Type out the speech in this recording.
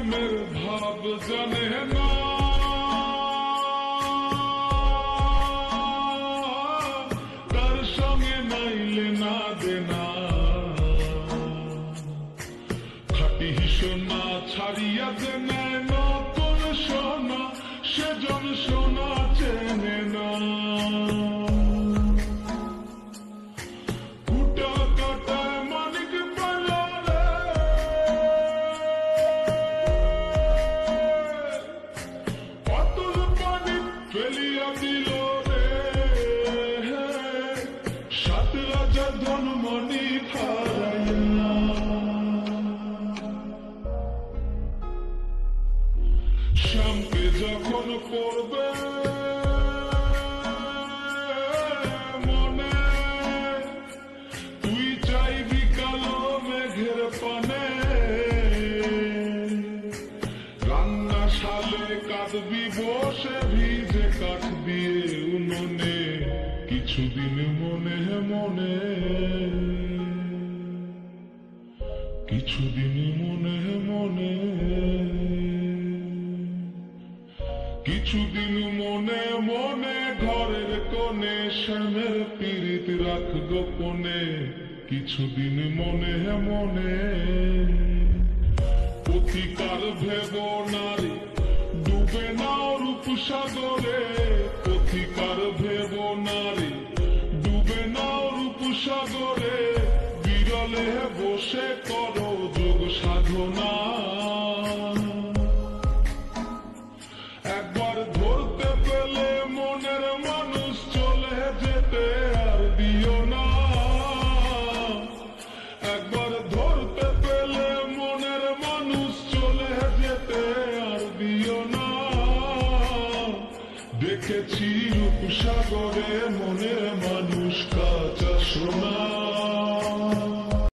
প্রেমের ভাব জানে না, তার সঙ্গে নাইলে না দেনা। খাটি সোনা ছাড়িয়া যে নেয় নতুন সোনা, সেজন সোনা চেনে না। কুটা কাটায় মানিক পালারে, পাতল পানি ফেলিয়া দিল রে। সাত রাজা ধনমণি হারাইয়া, শ্যামকে যখন পড়বে মনে, তুই চাইবি কালো মেঘের পানে। রান্না শালে কাঁদবি বসে ভিজে কাঠ দিয়ে উনুনে, কিছুদিন মনে মনে, কিছুদিন মনে মনে, কিছুদিন মনে মনে ঘরের কোণে শ্যামের পীড়িত রাখ গোপনে। কিছুদিন মনে মনে, পথিকার ভেব নারী ডুবে নাও রূপসাগরে। পথিকার ভেব নারী ডুবে নাও রূপসাগরে, বিরলে বসে করো যোগ সাধনা। একবার ধরতে পেলে মনের মানুষ চলে যেতে আর দিও না। একবার ধরতে পেলে মনের মানুষ চলে যেতে আর দিও না। দেখেছি রূপসাগরে মনের মানুষ